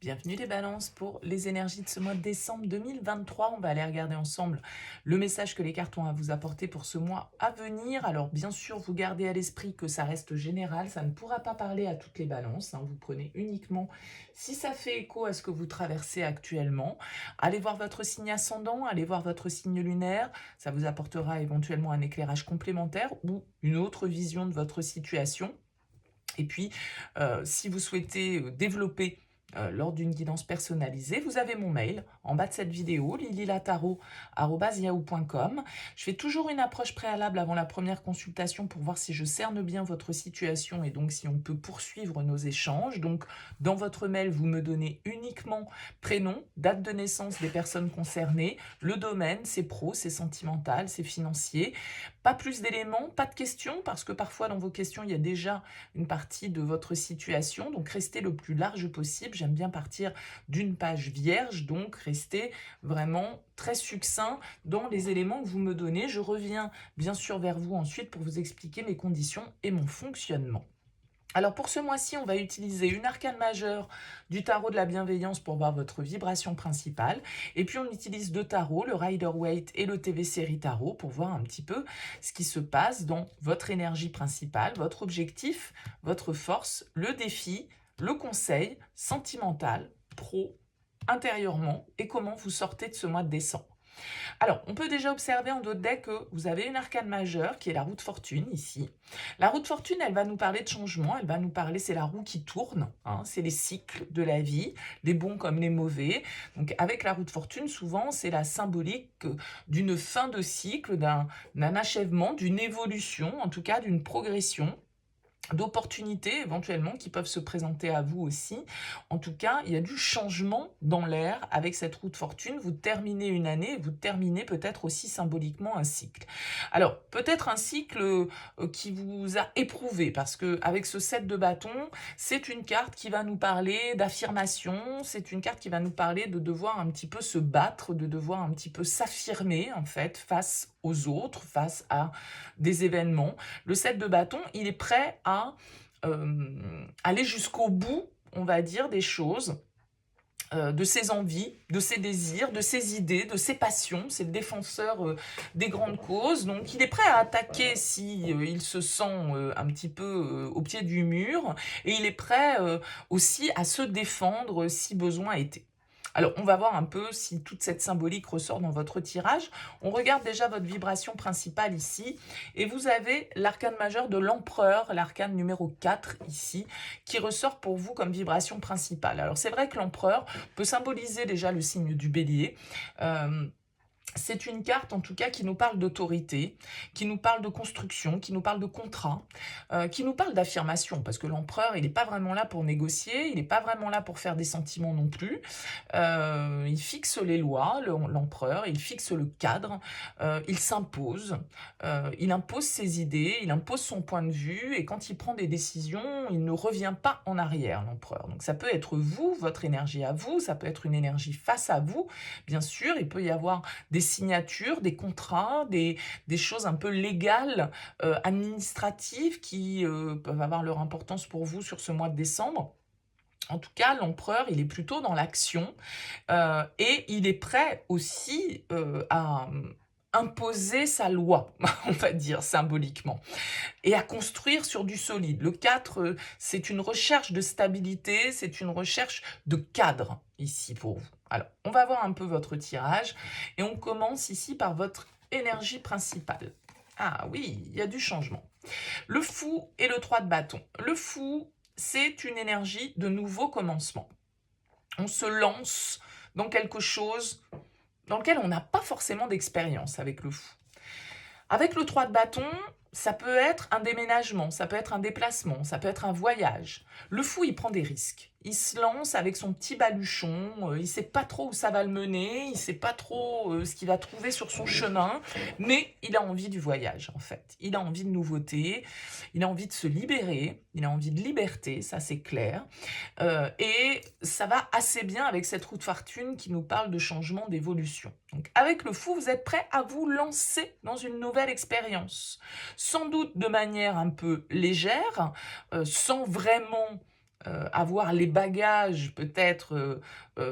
Bienvenue les balances pour les énergies de ce mois de décembre 2023. On va aller regarder ensemble le message que les cartes ont à vous apporter pour ce mois à venir. Alors bien sûr, vous gardez à l'esprit que ça reste général, ça ne pourra pas parler à toutes les balances. Vous prenez uniquement si ça fait écho à ce que vous traversez actuellement. Allez voir votre signe ascendant, allez voir votre signe lunaire. Ça vous apportera éventuellement un éclairage complémentaire ou une autre vision de votre situation. Et puis, si vous souhaitez développer lors d'une guidance personnalisée, vous avez mon mail en bas de cette vidéo, lililataro@yahoo.com. Je fais toujours une approche préalable avant la première consultation pour voir si je cerne bien votre situation et donc si on peut poursuivre nos échanges. Donc, dans votre mail, vous me donnez uniquement prénom, date de naissance des personnes concernées, le domaine, c'est pro, c'est sentimental, c'est financier. Pas plus d'éléments, pas de questions, parce que parfois dans vos questions, il y a déjà une partie de votre situation, donc restez le plus large possible. J'aime bien partir d'une page vierge, donc restez vraiment très succinct dans les éléments que vous me donnez. Je reviens bien sûr vers vous ensuite pour vous expliquer mes conditions et mon fonctionnement. Alors pour ce mois-ci, on va utiliser une arcane majeure du tarot de la bienveillance pour voir votre vibration principale. Et puis on utilise deux tarots, le Rider-Waite et le TV Série Tarot, pour voir un petit peu ce qui se passe dans votre énergie principale, votre objectif, votre force, le défi, le conseil sentimental, pro, intérieurement, et comment vous sortez de ce mois de décembre. Alors, on peut déjà observer en d'autres decks que vous avez une arcane majeure qui est la roue de fortune ici. La roue de fortune, elle va nous parler de changement, elle va nous parler, c'est la roue qui tourne, c'est les cycles de la vie, les bons comme les mauvais. Donc avec la roue de fortune, souvent, c'est la symbolique d'une fin de cycle, d'un achèvement, d'une évolution, en tout cas d'une progression, d'opportunités éventuellement qui peuvent se présenter à vous aussi. En tout cas, il y a du changement dans l'air avec cette roue de fortune. Vous terminez une année, vous terminez peut-être aussi symboliquement un cycle. Alors, peut-être un cycle qui vous a éprouvé, parce que avec ce 7 de bâton, c'est une carte qui va nous parler d'affirmation, c'est une carte qui va nous parler de devoir un petit peu se battre, de devoir un petit peu s'affirmer, en fait, face aux autres, face à des événements. Le 7 de bâton, il est prêt à aller jusqu'au bout, on va dire, des choses, de ses envies, de ses désirs, de ses idées, de ses passions. C'est le défenseur des grandes causes. Donc, il est prêt à attaquer si il se sent un petit peu au pied du mur. Et il est prêt aussi à se défendre si besoin était. Alors, on va voir un peu si toute cette symbolique ressort dans votre tirage. On regarde déjà votre vibration principale ici. Et vous avez l'arcane majeur de l'empereur, l'arcane numéro 4 ici, qui ressort pour vous comme vibration principale. Alors, c'est vrai que l'empereur peut symboliser déjà le signe du bélier. C'est une carte, en tout cas, qui nous parle d'autorité, qui nous parle de construction, qui nous parle de contrat, qui nous parle d'affirmation, parce que l'empereur, il n'est pas vraiment là pour négocier, il n'est pas vraiment là pour faire des sentiments non plus. Il fixe les lois, l'empereur, il fixe le cadre, il s'impose, il impose ses idées, il impose son point de vue, et quand il prend des décisions, il ne revient pas en arrière, l'empereur. Donc ça peut être vous, votre énergie à vous, ça peut être une énergie face à vous, bien sûr, il peut y avoir des signatures, des contrats, des choses un peu légales, administratives qui peuvent avoir leur importance pour vous sur ce mois de décembre. En tout cas, l'empereur, il est plutôt dans l'action et il est prêt aussi à imposer sa loi, on va dire symboliquement, et à construire sur du solide. Le 4, c'est une recherche de stabilité, c'est une recherche de cadre ici pour vous. Alors, on va voir un peu votre tirage et on commence ici par votre énergie principale. Ah oui, il y a du changement. Le fou et le 3 de bâton. Le fou, c'est une énergie de nouveau commencement. On se lance dans quelque chose dans lequel on n'a pas forcément d'expérience avec le fou. Avec le 3 de bâton, ça peut être un déménagement, ça peut être un déplacement, ça peut être un voyage. Le fou, il prend des risques. Il se lance avec son petit baluchon, il ne sait pas trop où ça va le mener, il ne sait pas trop ce qu'il va trouver sur son chemin, mais il a envie du voyage, en fait. Il a envie de nouveautés, il a envie de se libérer, il a envie de liberté, ça c'est clair. Et ça va assez bien avec cette roue de fortune qui nous parle de changement, d'évolution. Donc avec le fou, vous êtes prêt à vous lancer dans une nouvelle expérience. Sans doute de manière un peu légère, sans vraiment avoir les bagages peut-être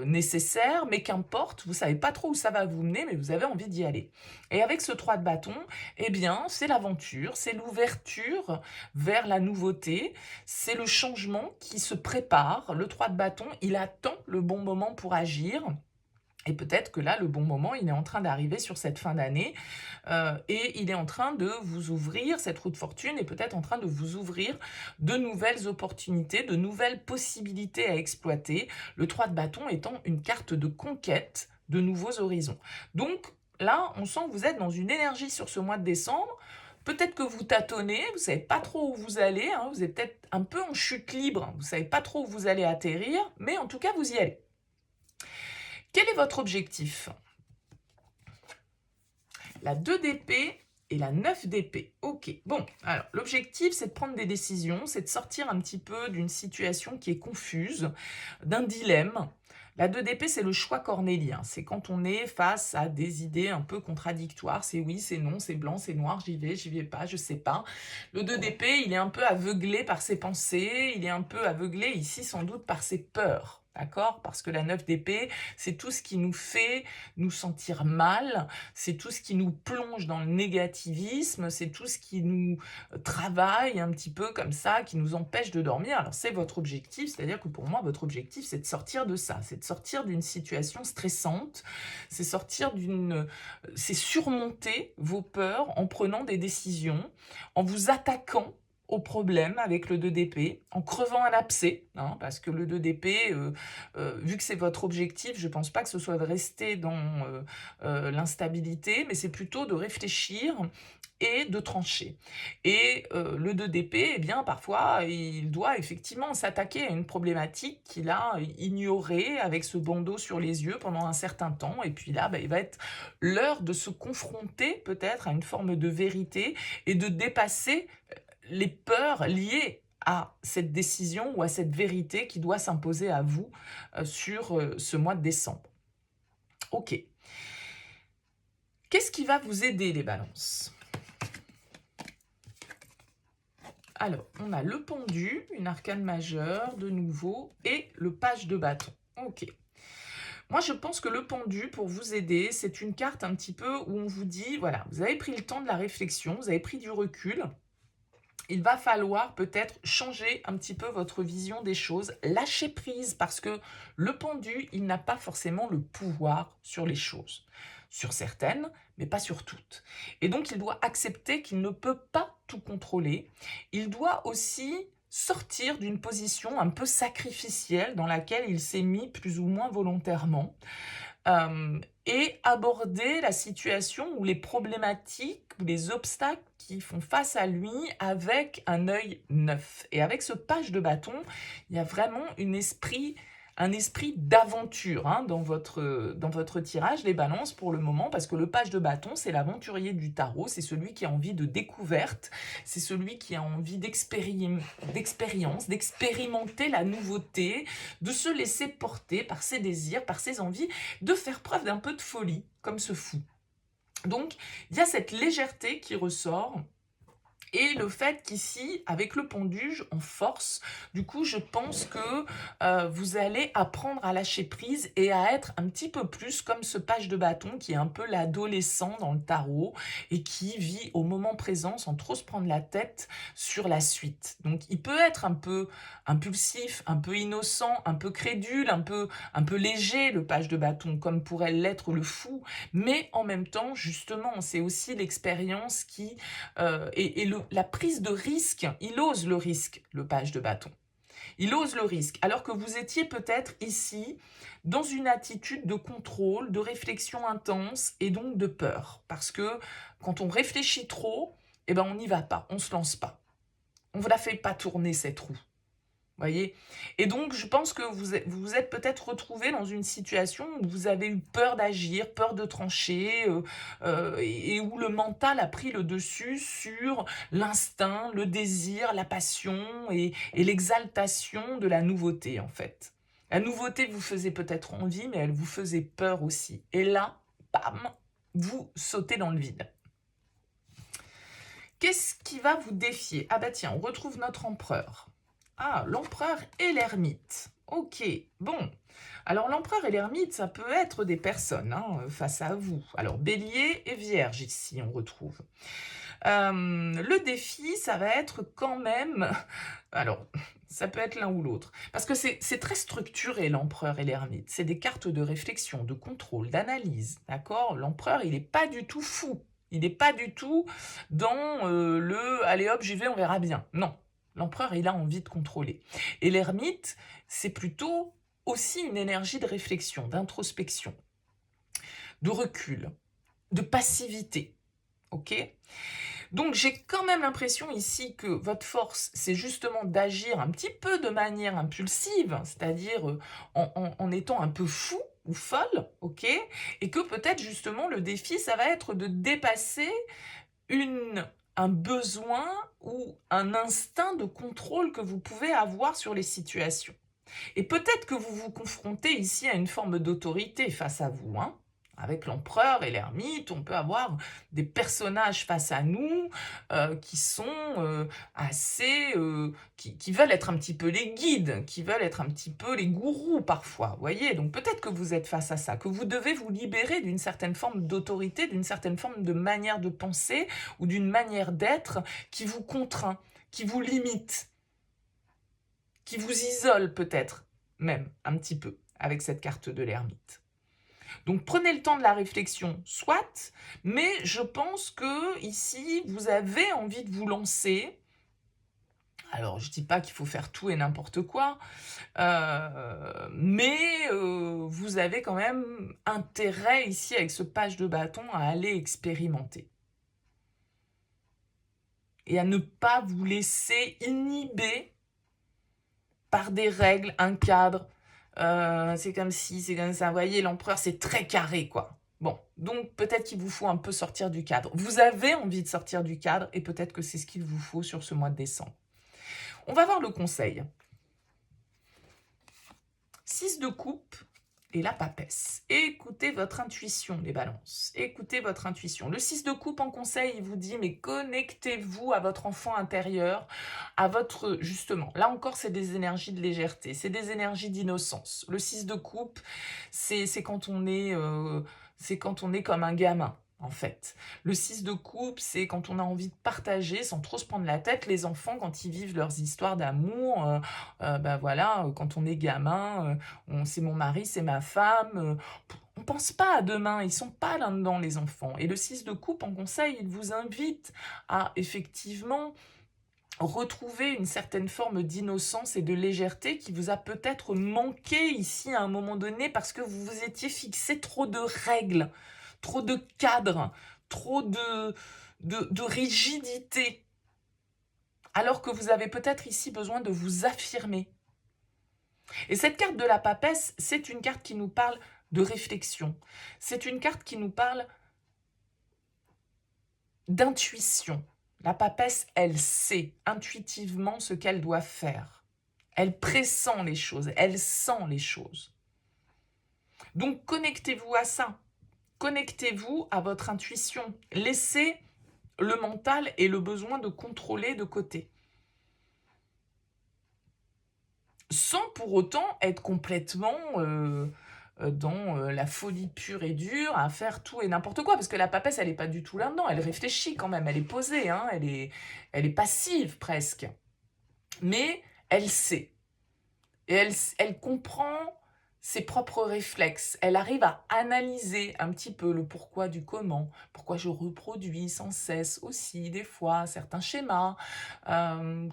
nécessaires, mais qu'importe, vous savez pas trop où ça va vous mener, mais vous avez envie d'y aller. Et avec ce 3 de bâton, eh bien, c'est l'aventure, c'est l'ouverture vers la nouveauté, c'est le changement qui se prépare. Le 3 de bâton, il attend le bon moment pour agir. Et peut-être que là, le bon moment, il est en train d'arriver sur cette fin d'année et il est en train de vous ouvrir, cette roue de fortune est peut-être en train de vous ouvrir de nouvelles opportunités, de nouvelles possibilités à exploiter. Le 3 de bâton étant une carte de conquête de nouveaux horizons. Donc là, on sent que vous êtes dans une énergie sur ce mois de décembre. Peut-être que vous tâtonnez, vous ne savez pas trop où vous allez, hein, vous êtes peut-être un peu en chute libre, vous ne savez pas trop où vous allez atterrir, mais en tout cas, vous y allez. Quel est votre objectif? La 2 d'épée et la 9 d'épée. Ok, bon, alors l'objectif c'est de prendre des décisions, c'est de sortir un petit peu d'une situation qui est confuse, d'un dilemme. La 2 d'épée, c'est le choix cornélien. C'est quand on est face à des idées un peu contradictoires. C'est oui, c'est non, c'est blanc, c'est noir, j'y vais pas, je sais pas. Le 2 d'épée, il est un peu aveuglé par ses pensées, il est un peu aveuglé ici sans doute par ses peurs. D'accord? Parce que la 9 d'épée, c'est tout ce qui nous fait nous sentir mal, c'est tout ce qui nous plonge dans le négativisme, c'est tout ce qui nous travaille un petit peu comme ça, qui nous empêche de dormir. Alors c'est votre objectif, c'est-à-dire que pour moi, votre objectif, c'est de sortir de ça, c'est de sortir d'une situation stressante, c'est surmonter vos peurs en prenant des décisions, en vous attaquant au problème avec le 2 d'épée, en crevant un abcès, hein, parce que le 2 d'épée, vu que c'est votre objectif, je ne pense pas que ce soit de rester dans l'instabilité, mais c'est plutôt de réfléchir et de trancher. Et le 2 d'épée, eh bien, parfois, il doit effectivement s'attaquer à une problématique qu'il a ignorée avec ce bandeau sur les yeux pendant un certain temps. Et puis là, il va être l'heure de se confronter peut-être à une forme de vérité et de dépasser les peurs liées à cette décision ou à cette vérité qui doit s'imposer à vous sur ce mois de décembre. Ok. Qu'est-ce qui va vous aider, les balances? Alors, on a le pendu, une arcane majeure de nouveau, et le page de bâton. Ok. Moi, je pense que le pendu, pour vous aider, c'est une carte un petit peu où on vous dit, voilà, vous avez pris le temps de la réflexion, vous avez pris du recul, il va falloir peut-être changer un petit peu votre vision des choses, lâcher prise, parce que le pendu, il n'a pas forcément le pouvoir sur les choses. Sur certaines, mais pas sur toutes. Et donc, il doit accepter qu'il ne peut pas tout contrôler. Il doit aussi sortir d'une position un peu sacrificielle dans laquelle il s'est mis plus ou moins volontairement et aborder la situation ou les problématiques ou les obstacles qui font face à lui avec un œil neuf. Et avec ce page de bâton, il y a vraiment un esprit d'aventure dans votre tirage des balances pour le moment, parce que le page de bâton, c'est l'aventurier du tarot, c'est celui qui a envie de découverte, c'est celui qui a envie d'expérience, d'expérimenter la nouveauté, de se laisser porter par ses désirs, par ses envies, de faire preuve d'un peu de folie, comme ce fou. Donc, il y a cette légèreté qui ressort. Et le fait qu'ici, avec le pendu, on force, du coup, je pense que vous allez apprendre à lâcher prise et à être un petit peu plus comme ce page de bâton qui est un peu l'adolescent dans le tarot et qui vit au moment présent sans trop se prendre la tête sur la suite. Donc, il peut être un peu impulsif, un peu innocent, un peu crédule, un peu léger, le page de bâton, comme pourrait l'être le fou, mais en même temps, justement, c'est aussi l'expérience qui la prise de risque, il ose le risque, le page de bâton. Il ose le risque, alors que vous étiez peut-être ici dans une attitude de contrôle, de réflexion intense et donc de peur. Parce que quand on réfléchit trop, eh ben on n'y va pas, on ne se lance pas. On ne la fait pas tourner cette roue. Voyez? Et donc je pense que vous vous êtes peut-être retrouvé dans une situation où vous avez eu peur d'agir, peur de trancher, et où le mental a pris le dessus sur l'instinct, le désir, la passion et l'exaltation de la nouveauté, en fait. La nouveauté vous faisait peut-être envie, mais elle vous faisait peur aussi. Et là, bam, vous sautez dans le vide. Qu'est-ce qui va vous défier? Ah bah tiens, on retrouve notre empereur. Ah, l'empereur et l'ermite. Ok, bon. Alors l'empereur et l'ermite, ça peut être des personnes face à vous. Alors bélier et vierge ici, on retrouve. Le défi, ça va être quand même... Alors, ça peut être l'un ou l'autre. Parce que c'est très structuré, l'empereur et l'ermite. C'est des cartes de réflexion, de contrôle, d'analyse. D'accord? L'empereur, il n'est pas du tout fou. Il n'est pas du tout dans le « allez hop, j'y vais, on verra bien ». Non, l'empereur, il a envie de contrôler. Et l'ermite, c'est plutôt aussi une énergie de réflexion, d'introspection, de recul, de passivité. Ok? Donc j'ai quand même l'impression ici que votre force, c'est justement d'agir un petit peu de manière impulsive, c'est-à-dire en étant un peu fou ou folle, ok? Et que peut-être justement le défi, ça va être de dépasser un besoin ou un instinct de contrôle que vous pouvez avoir sur les situations. Et peut-être que vous vous confrontez ici à une forme d'autorité face à vous, hein. Avec l'empereur et l'ermite, on peut avoir des personnages face à nous qui sont qui veulent être un petit peu les guides, qui veulent être un petit peu les gourous parfois, vous voyez. Donc peut-être que vous êtes face à ça, que vous devez vous libérer d'une certaine forme d'autorité, d'une certaine forme de manière de penser ou d'une manière d'être qui vous contraint, qui vous limite, qui vous isole peut-être même un petit peu avec cette carte de l'ermite. Donc prenez le temps de la réflexion, soit, mais je pense que ici vous avez envie de vous lancer. Alors je dis pas qu'il faut faire tout et n'importe quoi, mais vous avez quand même intérêt ici avec ce page de bâton à aller expérimenter. Et à ne pas vous laisser inhiber par des règles, un cadre, c'est comme ci, c'est comme ça. Vous voyez, l'empereur, c'est très carré, quoi. Bon, donc peut-être qu'il vous faut un peu sortir du cadre. Vous avez envie de sortir du cadre et peut-être que c'est ce qu'il vous faut sur ce mois de décembre. On va voir le conseil. 6 de coupe et la papesse. Écoutez votre intuition, les balances. Écoutez votre intuition. Le 6 de coupe en conseil, il vous dit, mais connectez-vous à votre enfant intérieur, à votre, justement, là encore, c'est des énergies de légèreté, c'est des énergies d'innocence. Le 6 de coupe, c'est quand on est comme un gamin. En fait, le 6 de coupe, c'est quand on a envie de partager sans trop se prendre la tête. Les enfants, quand ils vivent leurs histoires d'amour, ben voilà, quand on est gamin, c'est mon mari, c'est ma femme. On pense pas à demain, ils sont pas là-dedans, les enfants. Et le 6 de coupe, en conseil, il vous invite à effectivement retrouver une certaine forme d'innocence et de légèreté qui vous a peut-être manqué ici à un moment donné parce que vous vous étiez fixé trop de règles, trop de cadres, trop de rigidité. Alors que vous avez peut-être ici besoin de vous affirmer. Et cette carte de la papesse, c'est une carte qui nous parle de réflexion. C'est une carte qui nous parle d'intuition. La papesse, elle sait intuitivement ce qu'elle doit faire. Elle pressent les choses, elle sent les choses. Donc connectez-vous à ça. Connectez-vous à votre intuition. Laissez le mental et le besoin de contrôler de côté. Sans pour autant être complètement dans la folie pure et dure, à faire tout et n'importe quoi, parce que la papesse, elle n'est pas du tout là-dedans, elle réfléchit quand même, elle est posée, hein, elle est passive presque, mais elle sait, et elle comprend ses propres réflexes, elle arrive à analyser un petit peu le pourquoi du comment, pourquoi je reproduis sans cesse aussi des fois certains schémas,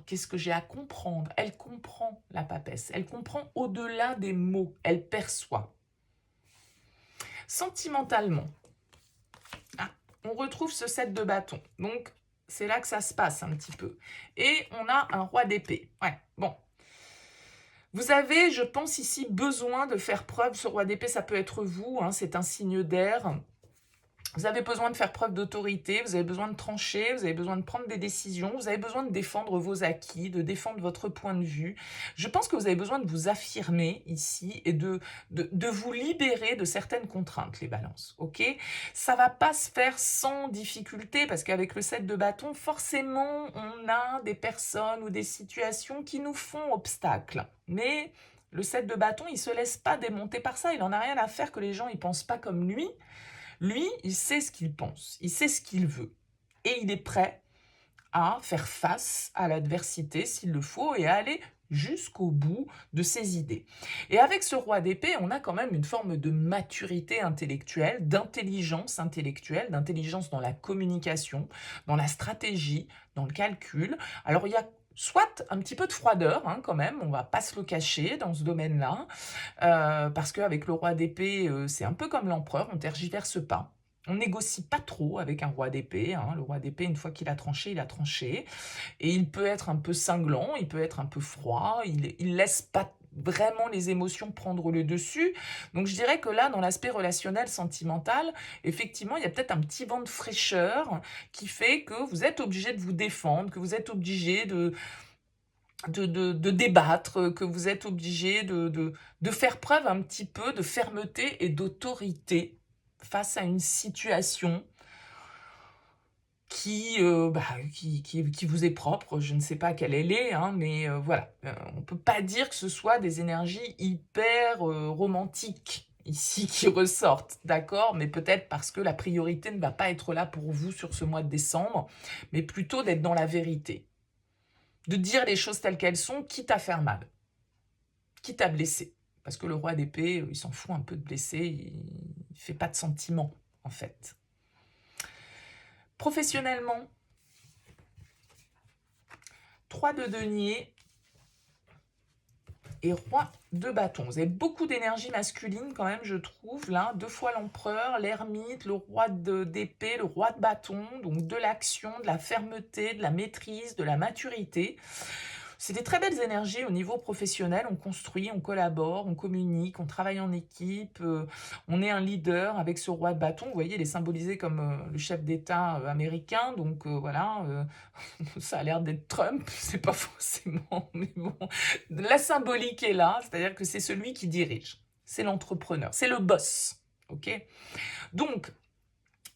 qu'est-ce que j'ai à comprendre. Elle comprend la papesse, elle comprend au-delà des mots, elle perçoit. Sentimentalement, on retrouve ce 7 de bâton, donc C'est là que ça se passe un petit peu. Et on a un roi d'épée. Ouais, bon. Vous avez, je pense ici, besoin de faire preuve. Ce roi d'épée, ça peut être vous, hein, c'est un signe d'air. Vous avez besoin de faire preuve d'autorité, vous avez besoin de trancher, vous avez besoin de prendre des décisions, vous avez besoin de défendre vos acquis, de défendre votre point de vue. Je pense que vous avez besoin de vous affirmer ici et de vous libérer de certaines contraintes, les balances, ok? Ça va pas se faire sans difficulté, parce qu'avec le 7 de bâton, forcément, on a des personnes ou des situations qui nous font obstacle. Mais le 7 de bâton, il se laisse pas démonter par ça, il en a rien à faire que les gens, ils pensent pas comme lui. Lui, il sait ce qu'il pense, il sait ce qu'il veut. Et il est prêt à faire face à l'adversité s'il le faut et à aller jusqu'au bout de ses idées. Et avec ce roi d'épée, on a quand même une forme de maturité intellectuelle, d'intelligence intellectuelle, d'intelligence dans la communication, dans la stratégie, dans le calcul. Alors il y a soit un petit peu de froideur, hein, quand même, on va pas se le cacher dans ce domaine-là, parce qu'avec le roi d'épée, c'est un peu comme l'empereur, on tergiverse pas. On négocie pas trop avec un roi d'épée, hein. Le roi d'épée, une fois qu'il a tranché, il a tranché. Et il peut être un peu cinglant, il peut être un peu froid, il laisse pas vraiment les émotions prendre le dessus. Donc je dirais que là, dans l'aspect relationnel, sentimental, effectivement, il y a peut-être un petit vent de fraîcheur qui fait que vous êtes obligé de vous défendre, que vous êtes obligé de débattre, que vous êtes obligé de faire preuve un petit peu de fermeté et d'autorité face à une situation qui vous est propre. Je ne sais pas quelle elle est, hein, mais voilà. On ne peut pas dire que ce soit des énergies hyper romantiques ici qui ressortent, d'accord? Mais peut-être parce que la priorité ne va pas être là pour vous sur ce mois de décembre, mais plutôt d'être dans la vérité. De dire les choses telles qu'elles sont, quitte à faire mal, quitte à blesser. Parce que le roi d'épée, il s'en fout un peu de blesser, il ne fait pas de sentiments, en fait. Professionnellement, 3 de denier et roi de bâton. Vous avez beaucoup d'énergie masculine quand même, je trouve, là. 2 fois l'empereur, l'ermite, le roi d'épée, le roi de bâton, donc de l'action, de la fermeté, de la maîtrise, de la maturité. C'est des très belles énergies au niveau professionnel, on construit, on collabore, on communique, on travaille en équipe, on est un leader avec ce roi de bâton. Vous voyez, il est symbolisé comme le chef d'État américain, donc voilà, ça a l'air d'être Trump, c'est pas forcément, mais bon, la symbolique est là, c'est-à-dire que c'est celui qui dirige, c'est l'entrepreneur, c'est le boss, ok? Donc,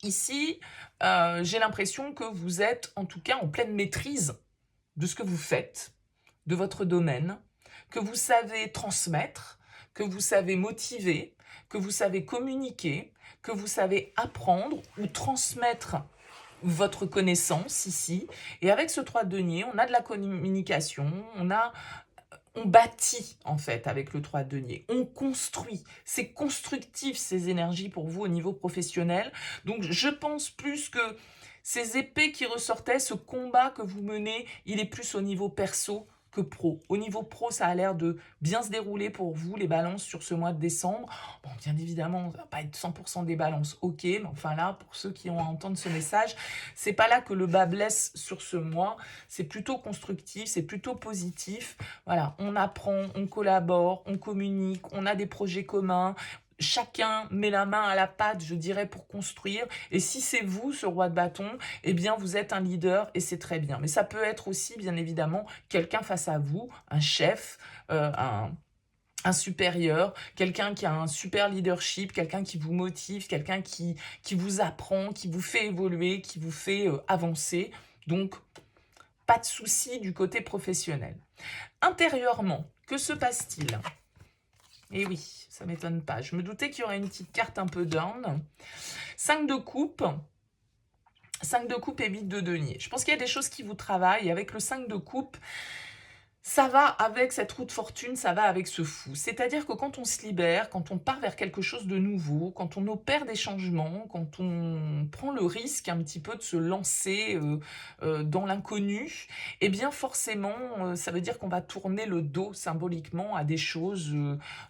ici, j'ai l'impression que vous êtes en tout cas en pleine maîtrise de ce que vous faites, de votre domaine, que vous savez transmettre, que vous savez motiver, que vous savez communiquer, que vous savez apprendre ou transmettre votre connaissance ici. Et avec ce 3 de denier, on a de la communication, on bâtit en fait avec le 3 de denier, on construit, c'est constructif ces énergies pour vous au niveau professionnel. Donc je pense plus que ces épées qui ressortaient, ce combat que vous menez, il est plus au niveau perso que pro. Au niveau pro, ça a l'air de bien se dérouler pour vous, les balances, sur ce mois de décembre. Bon, bien évidemment, ça va pas être 100% des balances, ok, mais enfin là, pour ceux qui ont à entendre ce message, c'est pas là que le bas blesse sur ce mois, c'est plutôt constructif, c'est plutôt positif. Voilà, on apprend, on collabore, on communique, on a des projets communs, chacun met la main à la pâte, je dirais, pour construire. Et si c'est vous, ce roi de bâton, eh bien, vous êtes un leader et c'est très bien. Mais ça peut être aussi, bien évidemment, quelqu'un face à vous, un chef, un supérieur, quelqu'un qui a un super leadership, quelqu'un qui vous motive, quelqu'un qui vous apprend, qui vous fait évoluer, qui vous fait avancer. Donc, pas de souci du côté professionnel. Intérieurement, que se passe-t-il ? Eh oui, ça ne m'étonne pas. Je me doutais qu'il y aurait une petite carte un peu down. 5 de coupe. 5 de coupe et 8 de denier. Je pense qu'il y a des choses qui vous travaillent. Avec le 5 de coupe, Ça va avec cette roue de fortune, ça va avec ce fou. C'est-à-dire que quand on se libère, quand on part vers quelque chose de nouveau, quand on opère des changements, quand on prend le risque un petit peu de se lancer, dans l'inconnu, eh bien forcément, ça veut dire qu'on va tourner le dos symboliquement à des choses,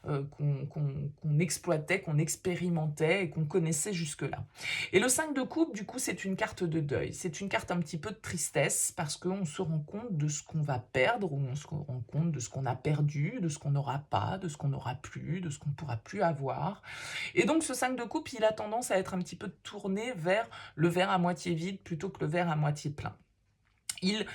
qu'on exploitait, qu'on expérimentait et qu'on connaissait jusque-là. Et le 5 de coupe, du coup, c'est une carte de deuil. C'est une carte un petit peu de tristesse parce qu'on se rend compte de ce qu'on va perdre, ou on se rend compte de ce qu'on a perdu, de ce qu'on n'aura pas, de ce qu'on n'aura plus, de ce qu'on ne pourra plus avoir. Et donc ce 5 de coupe, il a tendance à être un petit peu tourné vers le verre à moitié vide plutôt que le verre à moitié plein. Il,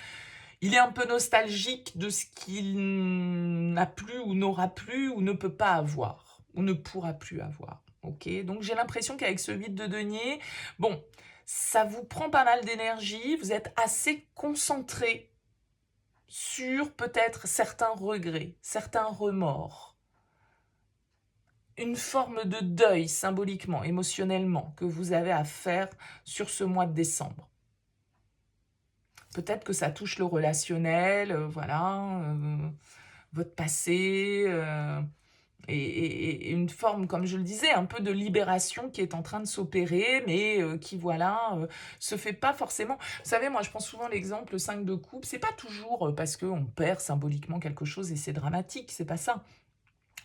il est un peu nostalgique de ce qu'il n'a plus ou n'aura plus ou ne peut pas avoir, ou ne pourra plus avoir. Ok, donc j'ai l'impression qu'avec ce 8 de denier, bon, ça vous prend pas mal d'énergie, vous êtes assez concentré sur peut-être certains regrets, certains remords, une forme de deuil symboliquement, émotionnellement, que vous avez à faire sur ce mois de décembre. Peut-être que ça touche le relationnel, voilà, votre passé, et une forme, comme je le disais, un peu de libération qui est en train de s'opérer, mais qui, voilà, se fait pas forcément. Vous savez, moi, je prends souvent l'exemple 5 de coupe. C'est pas toujours parce qu'on perd symboliquement quelque chose et c'est dramatique, c'est pas ça.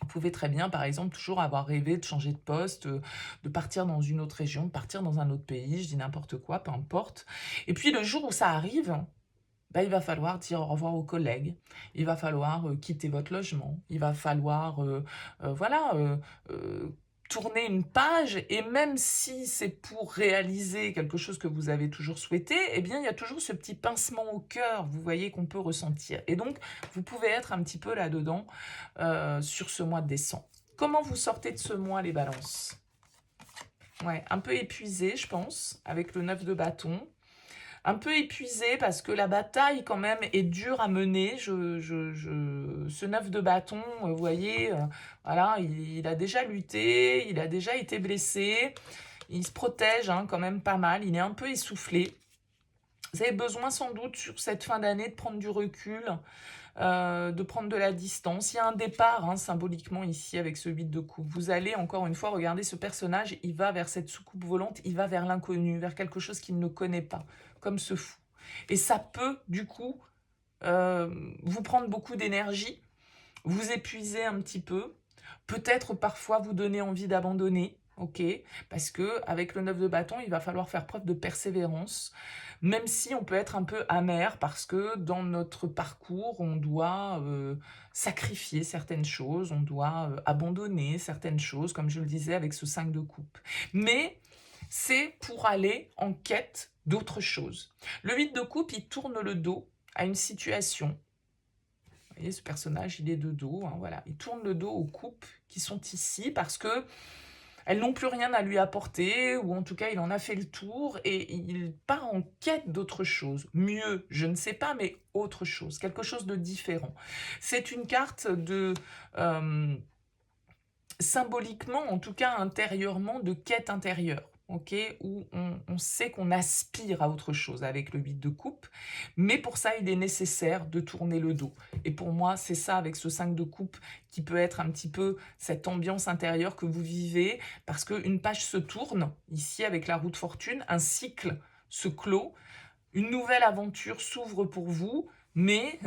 Vous pouvez très bien, par exemple, toujours avoir rêvé de changer de poste, de partir dans une autre région, de partir dans un autre pays, je dis n'importe quoi, peu importe. Et puis le jour où ça arrive, bah, il va falloir dire au revoir aux collègues, il va falloir quitter votre logement, il va falloir voilà, tourner une page, et même si c'est pour réaliser quelque chose que vous avez toujours souhaité, eh bien il y a toujours ce petit pincement au cœur, vous voyez, qu'on peut ressentir. Et donc vous pouvez être un petit peu là-dedans sur ce mois de décembre. Comment vous sortez de ce mois, les balances? Ouais, un peu épuisé, je pense, avec le 9 de bâton. Un peu épuisé parce que la bataille quand même est dure à mener. Ce 9 de bâton, vous voyez, voilà, il a déjà lutté, il a déjà été blessé, il se protège hein, quand même pas mal, il est un peu essoufflé. Vous avez besoin sans doute sur cette fin d'année de prendre du recul, de prendre de la distance. Il y a un départ hein, symboliquement ici avec ce 8 de coupe. Vous allez encore une fois regarder ce personnage, il va vers cette soucoupe volante, il va vers l'inconnu, vers quelque chose qu'il ne connaît pas, comme ce fou. Et ça peut du coup vous prendre beaucoup d'énergie, vous épuiser un petit peu, peut-être parfois vous donner envie d'abandonner. Ok, parce que avec le 9 de bâton, il va falloir faire preuve de persévérance, même si on peut être un peu amer parce que dans notre parcours, on doit sacrifier certaines choses, on doit abandonner certaines choses, comme je le disais avec ce 5 de coupe. Mais c'est pour aller en quête d'autre chose. Le 8 de coupe, il tourne le dos à une situation. Vous voyez, ce personnage, il est de dos, hein, voilà. Il tourne le dos aux coupes qui sont ici parce que elles n'ont plus rien à lui apporter, ou en tout cas, il en a fait le tour et il part en quête d'autre chose. Mieux, je ne sais pas, mais autre chose, quelque chose de différent. C'est une carte de... symboliquement, en tout cas intérieurement, de quête intérieure. Ok, où on sait qu'on aspire à autre chose avec le 8 de coupe, mais pour ça, il est nécessaire de tourner le dos. Et pour moi, c'est ça avec ce 5 de coupe qui peut être un petit peu cette ambiance intérieure que vous vivez, parce qu'une page se tourne, ici avec la roue de fortune, un cycle se clôt, une nouvelle aventure s'ouvre pour vous, mais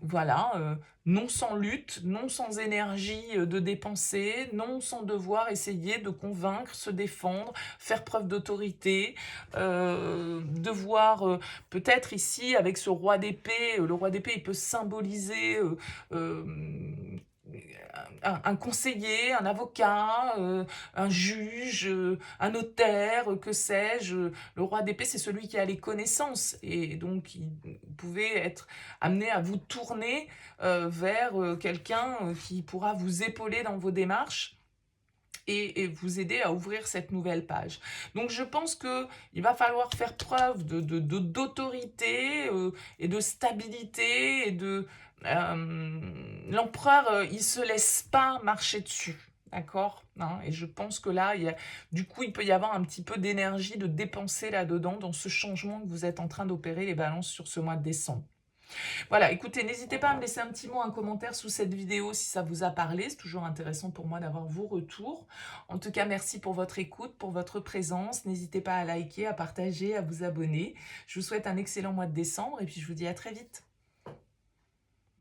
voilà, non sans lutte, non sans énergie de dépenser, non sans devoir essayer de convaincre, se défendre, faire preuve d'autorité, devoir peut-être ici avec ce roi d'épée, le roi d'épée il peut symboliser euh, un conseiller, un avocat, un juge, un notaire, que sais-je. Le roi d'épée, c'est celui qui a les connaissances. Et donc, vous pouvez être amené à vous tourner vers quelqu'un qui pourra vous épauler dans vos démarches. Et vous aider à ouvrir cette nouvelle page. Donc je pense qu'il va falloir faire preuve d'autorité et de stabilité et de... L'empereur, il se laisse pas marcher dessus. D'accord hein. Et je pense que là, du coup, il peut y avoir un petit peu d'énergie de dépenser là-dedans, dans ce changement que vous êtes en train d'opérer, les balances, sur ce mois de décembre. Voilà, écoutez, n'hésitez pas à me laisser un petit mot, un commentaire sous cette vidéo si ça vous a parlé. C'est toujours intéressant pour moi d'avoir vos retours. En tout cas, merci pour votre écoute, pour votre présence. N'hésitez pas à liker, à partager, à vous abonner. Je vous souhaite un excellent mois de décembre et puis je vous dis à très vite.